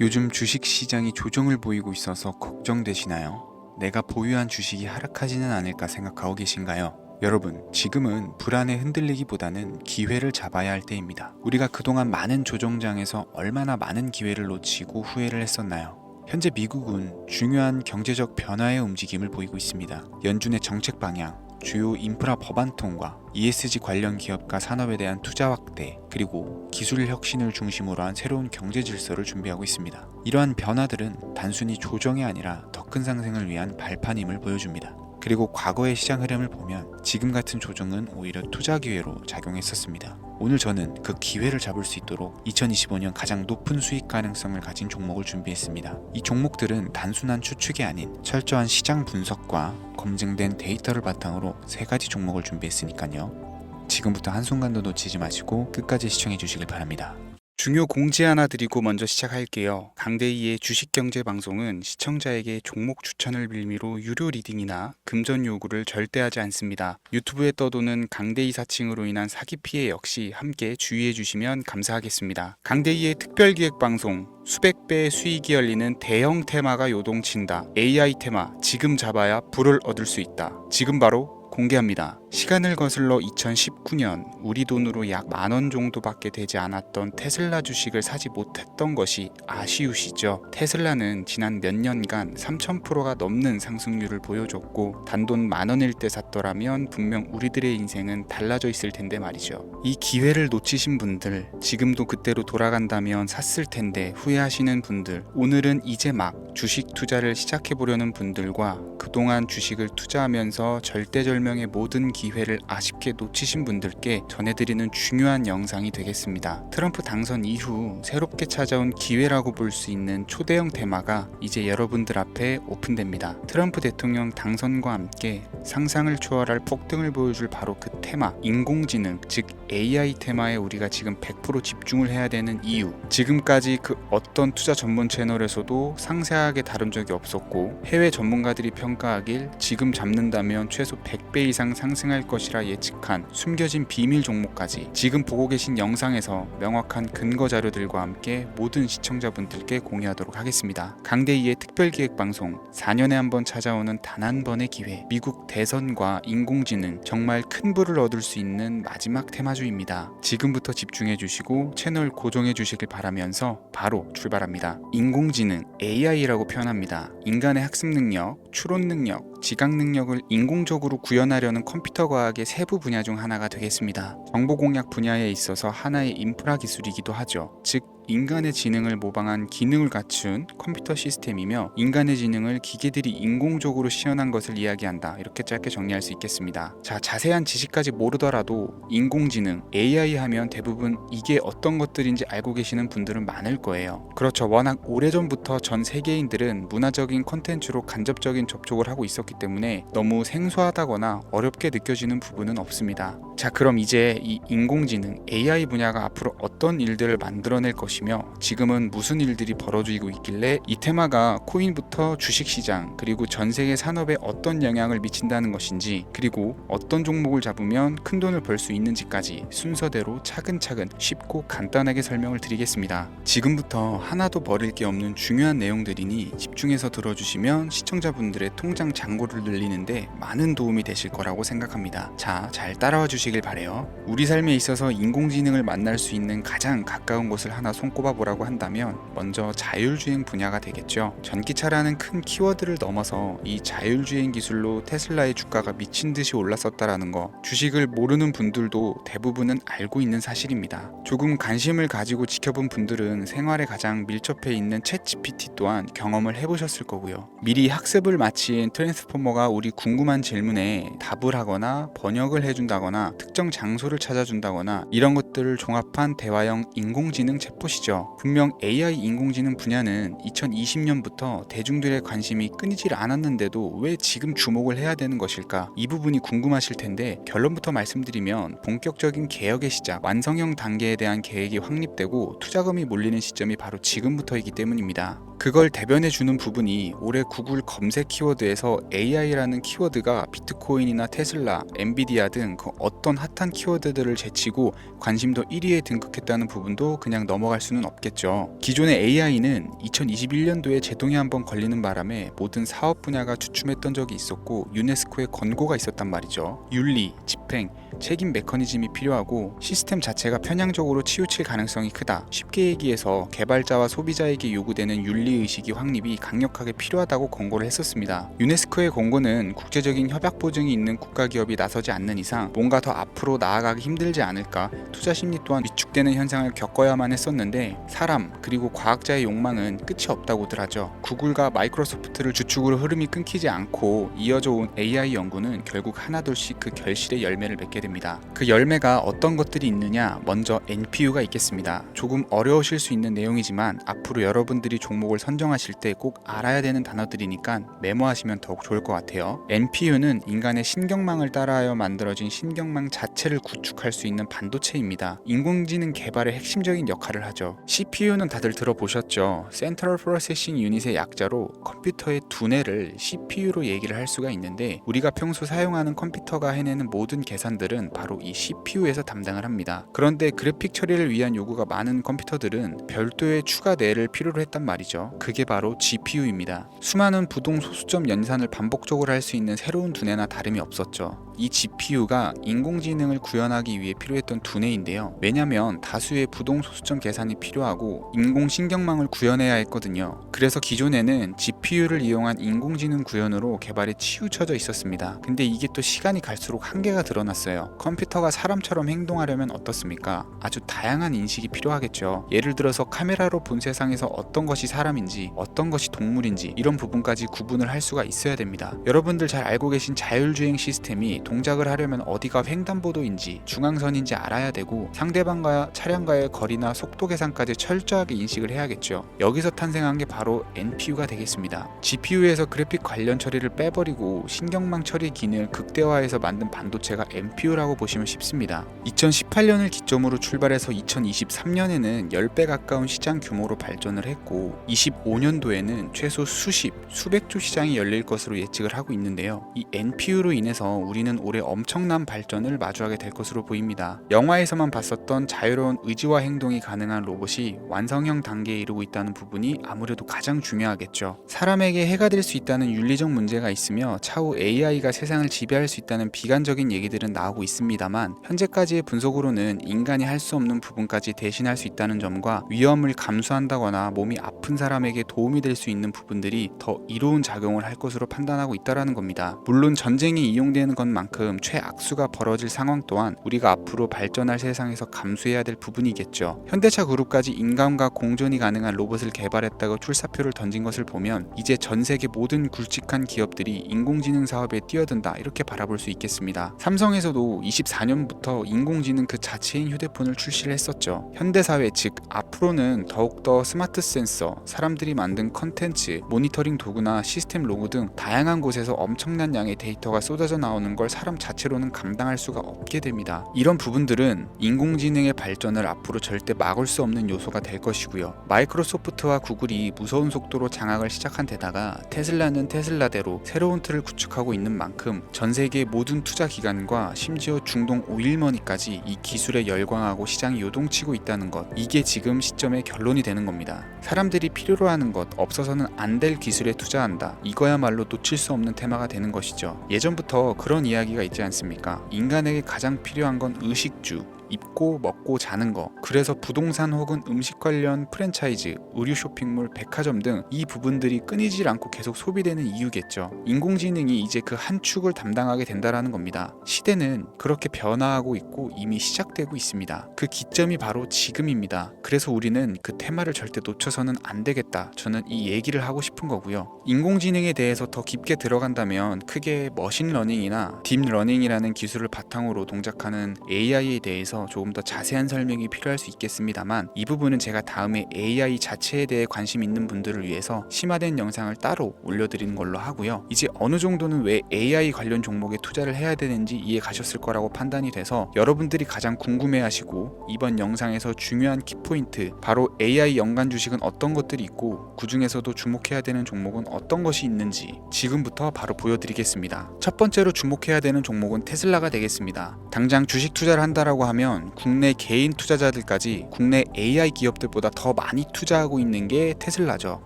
요즘 주식 시장이 조정을 보이고 있어서 걱정되시나요? 내가 보유한 주식이 하락하지는 않을까 생각하고 계신가요? 여러분, 지금은 불안에 흔들리기보다는 기회를 잡아야 할 때입니다. 우리가 그동안 많은 조정장에서 얼마나 많은 기회를 놓치고 후회를 했었나요? 현재 미국은 중요한 경제적 변화의 움직임을 보이고 있습니다. 연준의 정책 방향, 주요 인프라 법안 통과, ESG 관련 기업과 산업에 대한 투자 확대, 그리고 기술 혁신을 중심으로 한 새로운 경제 질서를 준비하고 있습니다. 이러한 변화들은 단순히 조정이 아니라 더 큰 상승을 위한 발판임을 보여줍니다. 그리고 과거의 시장 흐름을 보면 지금 같은 조정은 오히려 투자 기회로 작용했었습니다. 오늘 저는 그 기회를 잡을 수 있도록 2025년 가장 높은 수익 가능성을 가진 종목을 준비했습니다. 이 종목들은 단순한 추측이 아닌 철저한 시장 분석과 검증된 데이터를 바탕으로 3가지 종목을 준비했으니까요. 지금부터 한순간도 놓치지 마시고 끝까지 시청해 주시길 바랍니다. 중요 공지 하나 드리고 먼저 시작할게요. 강대희의 주식경제방송은 시청자에게 종목 추천을 빌미로 유료 리딩이나 금전 요구를 절대 하지 않습니다. 유튜브에 떠도는 강대희 사칭으로 인한 사기 피해 역시 함께 주의해 주시면 감사하겠습니다. 강대희의 특별기획방송, 수백 배의 수익이 열리는 대형 테마가 요동친다. AI 테마, 지금 잡아야 불을 얻을 수 있다. 지금 바로 공개합니다. 시간을 거슬러 2019년 우리 돈으로 약 10,000원 정도밖에 되지 않았던 테슬라 주식을 사지 못했던 것이 아쉬우시죠? 테슬라는 지난 몇 년간 3000%가 넘는 상승률을 보여줬고 단돈 10,000원일 때 샀더라면 분명 우리들의 인생은 달라져 있을 텐데 말이죠. 이 기회를 놓치신 분들, 지금도 그때로 돌아간다면 샀을 텐데 후회하시는 분들, 오늘은 이제 막 주식 투자를 시작해보려는 분들과 그동안 주식을 투자하면서 절대절명의 모든 기회를 아쉽게 놓치신 분들께 전해드리는 중요한 영상이 되겠습니다. 트럼프 당선 이후 새롭게 찾아온 기회라고 볼 수 있는 초대형 테마가 이제 여러분들 앞에 오픈됩니다. 트럼프 대통령 당선과 함께 상상을 초월할 폭등을 보여줄 바로 그 테마, 인공지능, 즉 AI 테마에 우리가 지금 100% 집중을 해야 되는 이유, 지금까지 그 어떤 투자 전문 채널에서도 상세하게 다룬 적이 없었고 해외 전문가들이 평가하길 지금 잡는다면 최소 100배 이상 상승할 것이라 예측한 숨겨진 비밀 종목까지 지금 보고 계신 영상에서 명확한 근거 자료들과 함께 모든 시청자분들께 공유하도록 하겠습니다. 강대희의 특별기획방송, 4년에 한 번 찾아오는 단 한 번의 기회, 미국 대선과 인공지능, 정말 큰 부를 얻을 수 있는 마지막 테마주입니다. 지금부터 집중해 주시고 채널 고정해 주시길 바라면서 바로 출발합니다. 인공지능, AI라고 표현합니다. 인간의 학습 능력, 추론 능력, 지각 능력을 인공적으로 구현하려는 컴퓨터 과학의 세부 분야 중 하나가 되겠습니다. 정보 공략 분야에 있어서 하나의 인프라 기술이기도 하죠. 즉 인간의 지능을 모방한 기능을 갖춘 컴퓨터 시스템이며 인간의 지능을 기계들이 인공적으로 시연한 것을 이야기한다. 이렇게 짧게 정리할 수 있겠습니다. 자, 자세한 지식까지 모르더라도 인공지능, AI 하면 대부분 이게 어떤 것들인지 알고 계시는 분들은 많을 거예요. 그렇죠. 워낙 오래전부터 전 세계인들은 문화적인 콘텐츠로 간접적인 접촉을 하고 있었기 때문에 너무 생소하다거나 어렵게 느껴지는 부분은 없습니다. 자, 그럼 이제 이 인공지능, AI 분야가 앞으로 어떤 일들을 만들어낼 것이며 지금은 무슨 일들이 벌어지고 있길래 이 테마가 코인부터 주식시장 그리고 전 세계 산업에 어떤 영향을 미친다는 것인지, 그리고 어떤 종목을 잡으면 큰 돈을 벌 수 있는지까지 순서대로 차근차근 쉽고 간단하게 설명을 드리겠습니다. 지금부터 하나도 버릴 게 없는 중요한 내용들이니 집중해서 들어주시면 시청자분들의 통장 잔고를 늘리는데 많은 도움이 되실 거라고 생각합니다. 자, 잘 따라와 주시길 바래요. 우리 삶에 있어서 인공지능을 만날 수 있는 가장 가까운 곳을 하나 손꼽아 보라고 한다면 먼저 자율주행 분야가 되겠죠. 전기차라는 큰 키워드를 넘어서 이 자율주행 기술로 테슬라의 주가가 미친 듯이 올랐었다라는 거, 주식을 모르는 분들도 대부분은 알고 있는 사실입니다. 조금 관심을 가지고 지켜본 분들은 생활에 가장 밀접해 있는 챗GPT 또한 경험을 해보셨을 거고요. 미리 학습을 마친 트랜스포머가 우리 궁금한 질문에 답을 하거나 번역을 해준다거나 특정 장소를 찾아준다거나 이런 것들을 종합한 대화형 인공지능 챗봇이죠. 분명 AI 인공지능 분야는 2020년부터 대중들의 관심이 끊이질 않았는데도 왜 지금 주목을 해야 되는 것일까? 이 부분이 궁금하실 텐데 결론부터 말씀드리면 본격적인 개혁의 시작, 완성형 단계에 대한 계획이 확립되고 투자금이 몰리는 시점이 바로 지금부터이기 때문입니다. 그걸 대변해 주는 부분이 올해 구글 검색 키워드에서 AI라는 키워드가 비트코인이나 테슬라, 엔비디아 등 그 어떤 핫한 키워드들을 제치고 관심도 1위에 등극했다는 부분도 그냥 넘어갈 수는 없겠죠. 기존의 AI는 2021년도에 제동이 한번 걸리는 바람에 모든 사업 분야가 주춤했던 적이 있었고 유네스코의 권고가 있었단 말이죠. 윤리, 집행, 책임 메커니즘이 필요하고 시스템 자체가 편향적으로 치우칠 가능성이 크다. 쉽게 얘기해서 개발자와 소비자에게 요구되는 윤리의식이 확립이 강력하게 필요하다고 권고를 했었습니다. 유네스코의 권고는 국제적인 협약 보증이 있는 국가기업이 나서지 않는 이상 뭔가 더 앞으로 나아가기 힘들지 않을까, 투자 심리 또한 위축되는 현상을 겪어야만 했었는데 사람 그리고 과학자의 욕망은 끝이 없다고들 하죠. 구글과 마이크로소프트를 주축으로 흐름이 끊기지 않고 이어져 온 AI 연구는 결국 하나둘씩 그 결실의 열매를 맺게 됩니다. 그 열매가 어떤 것들이 있느냐, 먼저 NPU가 있겠습니다. 조금 어려우실 수 있는 내용이지만 앞으로 여러분들이 종목을 선정하실 때 꼭 알아야 되는 단어들이니까 메모하시면 더욱 좋을 것 같아요. NPU는 인간의 신경망을 따라하여 만들어진 신경망 자체를 구축할 수 있는 반도체입니다. 인공지능 개발의 핵심적인 역할을 하죠. CPU는 다들 들어보셨죠? Central Processing Unit의 약자로 컴퓨터의 두뇌를 CPU로 얘기를 할 수가 있는데 우리가 평소 사용하는 컴퓨터가 해내는 모든 계산들은 바로 이 CPU에서 담당을 합니다. 그런데 그래픽 처리를 위한 요구가 많은 컴퓨터들은 별도의 추가 뇌를 필요로 했단 말이죠. 그게 바로 GPU입니다. 수많은 부동 소수점 연산을 반복적으로 할 수 있는 새로운 두뇌나 다름이 없었죠. 이 GPU가 인공지능을 구현하기 위해 필요했던 두뇌인데요. 왜냐면 다수의 부동 소수점 계산이 필요하고 인공신경망을 구현해야 했거든요. 그래서 기존에는 GPU를 이용한 인공지능 구현으로 개발에 치우쳐져 있었습니다. 근데 이게 또 시간이 갈수록 한계가 드러났어요. 컴퓨터가 사람처럼 행동하려면 어떻습니까? 아주 다양한 인식이 필요하겠죠. 예를 들어서 카메라로 본 세상에서 어떤 것이 사람인지 어떤 것이 동물인지 이런 부분까지 구분을 할 수가 있어야 됩니다. 여러분들 잘 알고 계신 자율주행 시스템이 동작을 하려면 어디가 횡단보도인지 중앙선인지 알아야 되고 상대방과 차량과의 거리나 속도 계산까지 철저하게 인식을 해야겠죠. 여기서 탄생한 게 바로 NPU가 되겠습니다. GPU에서 그래픽 관련 처리를 빼버리고 신경망 처리 기능을 극대화해서 만든 반도체가 NPU라고 보시면 쉽습니다. 2018년을 기점으로 출발해서 2023년에는 10배 가까운 시장 규모로 발전을 했고 25년도에는 최소 수백조 시장이 열릴 것으로 예측을 하고 있는데요. 이 NPU로 인해서 우리는 올해 엄청난 발전을 마주하게 될 것으로 보입니다. 영화에서만 봤었던 자유로운 의지와 행동이 가능한 로봇이 완성형 단계에 이르고 있다는 부분이 아무래도 가장 중요하겠죠. 사람에게 해가 될 수 있다는 윤리적 문제가 있으며 차후 AI가 세상을 지배할 수 있다는 비관적인 얘기들은 나오고 있습니다만 현재까지의 분석으로는 인간이 할 수 없는 부분까지 대신할 수 있다는 점과 위험을 감수한다거나 몸이 아픈 사람에게 도움이 될 수 있는 부분들이 더 이로운 작용을 할 것으로 판단하고 있다는 겁니다. 물론 전쟁에 이용되는 것만큼 최악수가 벌어질 상황 또한 우리가 앞으로 발전할 세상에서 감수해야 될 부분이겠죠. 현대차 그룹까지 인간과 공존이 가능한 로봇을 개발했다고 출사표를 던진 것을 보면 이제 전 세계 모든 굵직한 기업들이 인공지능 사업에 뛰어든다 이렇게 바라볼 수 있겠습니다. 삼성에서도 24년부터 인공지능 그 자체인 휴대폰을 출시를 했었죠. 현대사회 즉 앞으로는 더욱더 스마트 센서, 사람들이 만든 컨텐츠, 모니터링 도구나 시스템 로고 등 다양한 곳에서 엄청난 양의 데이터가 쏟아져 나오는 걸 사람 자체로는 감당할 수가 없게 됩니다. 이런 부분들은 인공지능의 발전을 앞으로 절대 막을 수 없는 요소가 될 것이고요. 마이크로소프트와 구글이 무서운 속도로 장악을 시작한 데다가 테슬라는 테슬라대로 새로운 틀을 구축하고 있는 만큼 전 세계 모든 투자 기관과 심지어 중동 오일머니까지 이 기술에 열광하고 시장이 요동치고 있다는 것, 이게 지금 시점의 결론이 되는 겁니다. 사람들이 필요로 하는 것, 없어서는 안 될 기술에 투자한다. 이거야말로 놓칠 수 없는 테마가 되는 것이죠. 예전부터 그런 이야기가 있지 않습니까? 인간에게 가장 필요한 건 의식주, 입고 먹고 자는 거. 그래서 부동산 혹은 음식 관련 프랜차이즈, 의류 쇼핑몰, 백화점 등 이 부분들이 끊이질 않고 계속 소비되는 이유겠죠. 인공지능이 이제 그 한 축을 담당하게 된다라는 겁니다. 시대는 그렇게 변화하고 있고 이미 시작되고 있습니다. 그 기점이 바로 지금입니다. 그래서 우리는 그 테마를 절대 놓쳐서는 안 되겠다. 저는 이 얘기를 하고 싶은 거고요. 인공지능에 대해서 더 깊게 들어간다면 크게 머신러닝이나 딥러닝이라는 기술을 바탕으로 동작하는 AI에 대해서 대해서 조금 더 자세한 설명이 필요할 수 있겠습니다만, 이 부분은 제가 다음에 AI 자체에 대해 관심 있는 분들을 위해서 심화된 영상을 따로 올려드리는 걸로 하고요. 이제 어느 정도는 왜 AI 관련 종목에 투자를 해야 되는지 이해 가셨을 거라고 판단이 돼서, 여러분들이 가장 궁금해하시고 이번 영상에서 중요한 키포인트, 바로 AI 연관 주식은 어떤 것들이 있고 그 중에서도 주목해야 되는 종목은 어떤 것이 있는지 지금부터 바로 보여드리겠습니다. 첫 번째로 주목해야 되는 종목은 테슬라가 되겠습니다. 당장 주식 투자를 한다라고 하면 국내 개인 투자자들까지 국내 AI 기업들보다 더 많이 투자하고 있는 게 테슬라죠.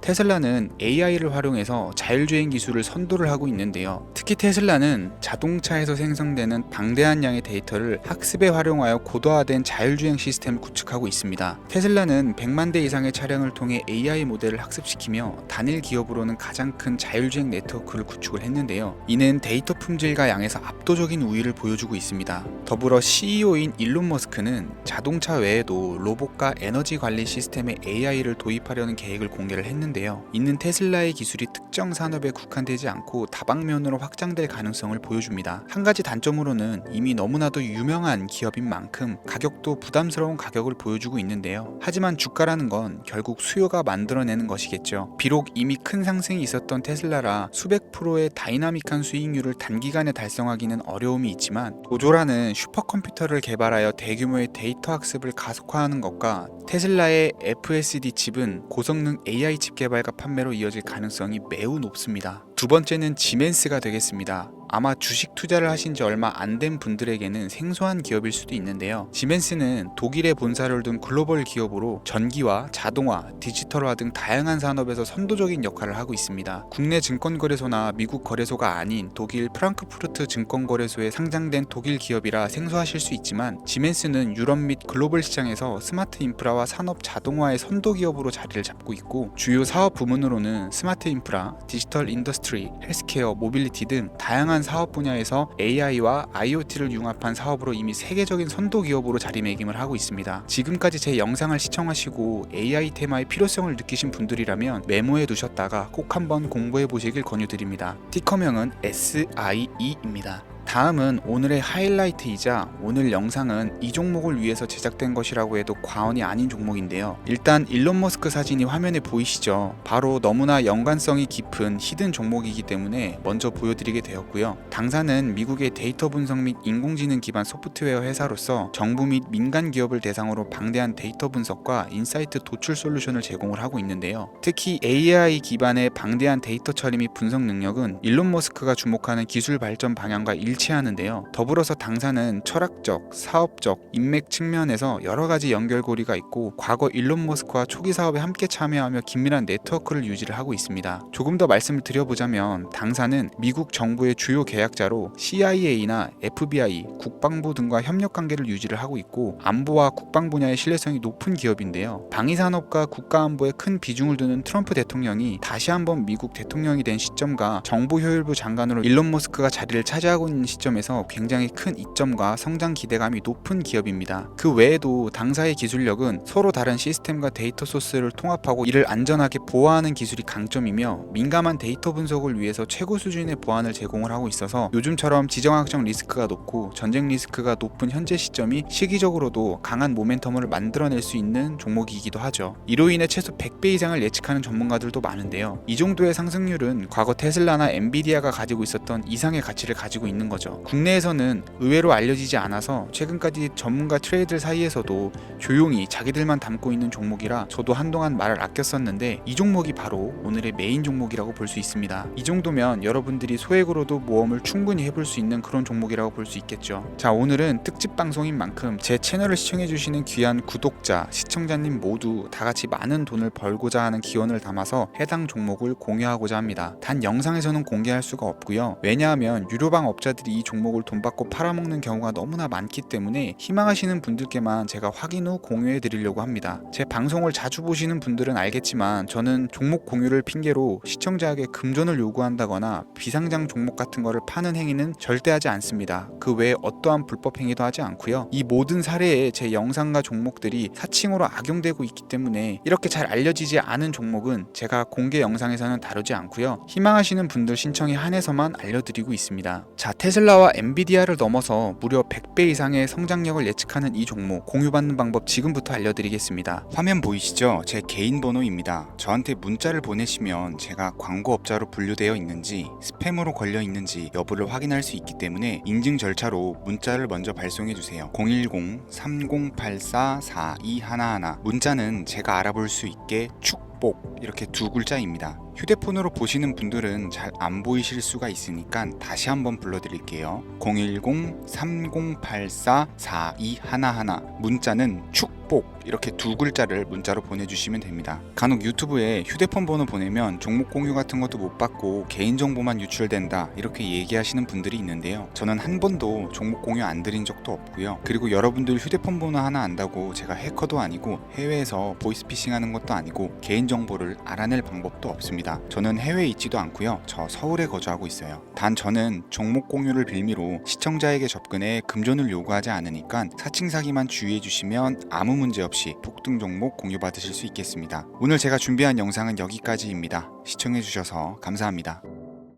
테슬라는 AI를 활용해서 자율주행 기술을 선도를 하고 있는데요. 특히 테슬라는 자동차에서 생성되는 방대한 양의 데이터를 학습에 활용하여 고도화된 자율주행 시스템을 구축하고 있습니다. 테슬라는 100만 대 이상의 차량을 통해 AI 모델을 학습시키며 단일 기업으로는 가장 큰 자율주행 네트워크를 구축을 했는데요. 이는 데이터 품질과 양에서 압도적인 우위를 보여주고 있습니다. 더불어 CEO인 일론 머스크는 자동차 외에도 로봇과 에너지 관리 시스템에 AI를 도입하려는 계획을 공개를 했는데요. 이는 테슬라의 기술이 특정 산업에 국한되지 않고 다방면으로 확장될 가능성을 보여줍니다. 한 가지 단점으로는 이미 너무나도 유명한 기업인 만큼 가격도 부담스러운 가격을 보여주고 있는데요. 하지만 주가라는 건 결국 수요가 만들어내는 것이겠죠. 비록 이미 큰 상승이 있었던 테슬라라 수백 프로의 다이나믹한 수익률을 단기간에 달성하기는 어려움이 있지만, 도조라는 슈퍼컴퓨터를 개발하여 대규모의 데이터 학습을 가속화하는 것과 테슬라의 FSD 칩은 고성능 AI 칩 개발과 판매로 이어질 가능성이 매우 높습니다. 두 번째는 지멘스가 되겠습니다. 아마 주식 투자를 하신 지 얼마 안 된 분들에게는 생소한 기업일 수도 있는데요. 지멘스는 독일에 본사를 둔 글로벌 기업으로 전기와 자동화, 디지털화 등 다양한 산업에서 선도적인 역할을 하고 있습니다. 국내 증권거래소나 미국 거래소가 아닌 독일 프랑크푸르트 증권거래소에 상장된 독일 기업이라 생소하실 수 있지만, 지멘스는 유럽 및 글로벌 시장에서 스마트 인프라와 산업 자동화의 선도 기업으로 자리를 잡고 있고, 주요 사업 부문으로는 스마트 인프라, 디지털 인더스트리, 헬스케어, 모빌리티 등 다양한 사업 분야에서 AI와 IoT를 융합한 사업으로 이미 세계적인 선도 기업으로 자리매김을 하고 있습니다. 지금까지 제 영상을 시청하시고 AI 테마의 필요성을 느끼신 분들이라면 메모해 두셨다가 꼭 한번 공부해 보시길 권유드립니다. 티커명은 SIE입니다. 다음은 오늘의 하이라이트이자 오늘 영상은 이 종목을 위해서 제작된 것이라고 해도 과언이 아닌 종목인데요. 일단 일론 머스크 사진이 화면에 보이시죠? 바로 너무나 연관성이 깊은 히든 종목이기 때문에 먼저 보여드리게 되었고요. 당사는 미국의 데이터 분석 및 인공지능 기반 소프트웨어 회사로서 정부 및 민간 기업을 대상으로 방대한 데이터 분석과 인사이트 도출 솔루션을 제공을 하고 있는데요. 특히 AI 기반의 방대한 데이터 처리 및 분석 능력은 일론 머스크가 주목하는 기술 발전 방향과 일치하는데요. 더불어서 당사는 철학적, 사업적, 인맥 측면에서 여러 가지 연결고리가 있고, 과거 일론 머스크와 초기 사업에 함께 참여하며 긴밀한 네트워크를 유지를 하고 있습니다. 조금 더 말씀을 드려보자면, 당사는 미국 정부의 주요 계약자로 CIA나 FBI, 국방부 등과 협력 관계를 유지를 하고 있고, 안보와 국방 분야의 신뢰성이 높은 기업인데요. 방위산업과 국가안보에 큰 비중을 두는 트럼프 대통령이 다시 한번 미국 대통령이 된 시점과 정보효율부 장관으로 일론 머스크가 자리를 차지하고 있는 시점에서 굉장히 큰 이점과 성장 기대감이 높은 기업입니다. 그 외에도 당사의 기술력은 서로 다른 시스템과 데이터 소스를 통합하고 이를 안전하게 보호하는 기술이 강점이며, 민감한 데이터 분석을 위해서 최고 수준의 보안을 제공을 하고 있어서 요즘처럼 지정학적 리스크가 높고 전쟁 리스크가 높은 현재 시점이 시기적으로도 강한 모멘텀을 만들어낼 수 있는 종목이기도 하죠. 이로 인해 최소 100배 이상을 예측하는 전문가들도 많은데요. 이 정도의 상승률은 과거 테슬라나 엔비디아가 가지고 있었던 이상의 가치를 가지고 있는 거죠. 국내에서는 의외로 알려지지 않아서 최근까지 전문가 트레이더 사이에서도 조용히 자기들만 담고 있는 종목이라 저도 한동안 말을 아꼈었는데, 이 종목이 바로 오늘의 메인 종목이라고 볼 수 있습니다. 이 정도면 여러분들이 소액으로도 모험을 충분히 해볼 수 있는 그런 종목이라고 볼 수 있겠죠. 자, 오늘은 특집 방송인 만큼 제 채널을 시청해주시는 귀한 구독자, 시청자님 모두 다같이 많은 돈을 벌고자 하는 기원을 담아서 해당 종목을 공유하고자 합니다. 단 영상에서는 공개할 수가 없고요. 왜냐하면 유료방 업자들이 이 종목을 돈 받고 팔아먹는 경우가 너무나 많기 때문에 희망하시는 분들께만 제가 확인 후 공유해 드리려고 합니다. 제 방송을 자주 보시는 분들은 알겠지만, 저는 종목 공유를 핑계로 시청자에게 금전을 요구한다거나 비상장 종목 같은 거를 파는 행위는 절대 하지 않습니다. 그 외에 어떠한 불법 행위도 하지 않고요. 이 모든 사례에 제 영상과 종목들이 사칭으로 악용되고 있기 때문에 이렇게 잘 알려지지 않은 종목은 제가 공개 영상에서는 다루지 않고요. 희망하시는 분들 신청에 한해서만 알려드리고 있습니다. 자, 테슬라와 엔비디아를 넘어서 무려 100배 이상의 성장력을 예측하는 이 종목 공유받는 방법 지금부터 알려드리겠습니다. 화면 보이시죠? 제 개인 번호입니다. 저한테 문자를 보내시면 제가 광고업자로 분류되어 있는지 스팸으로 걸려 있는지 여부를 확인할 수 있기 때문에 인증 절차로 문자를 먼저 발송해 주세요. 010-3084-4211 문자는 제가 알아볼 수 있게 축복 이렇게 두 글자입니다. 휴대폰으로 보시는 분들은 잘 안 보이실 수가 있으니까 다시 한번 불러드릴게요. 010-3084-4211 문자는 축복 이렇게 두 글자를 문자로 보내주시면 됩니다. 간혹 유튜브에 휴대폰 번호 보내면 종목 공유 같은 것도 못 받고 개인정보만 유출된다 이렇게 얘기하시는 분들이 있는데요. 저는 한 번도 종목 공유 안 드린 적도 없고요. 그리고 여러분들 휴대폰 번호 하나 안다고 제가 해커도 아니고 해외에서 보이스피싱 하는 것도 아니고 개인정보를 알아낼 방법도 없습니다. 저는 해외에 있지도 않고요. 저 서울에 거주하고 있어요. 단 저는 종목 공유를 빌미로 시청자에게 접근해 금전을 요구하지 않으니까 사칭 사기만 주의해 주시면 아무 문제 없이 폭등 종목 공유 받으실 수 있겠습니다. 오늘 제가 준비한 영상은 여기까지입니다. 시청해 주셔서 감사합니다.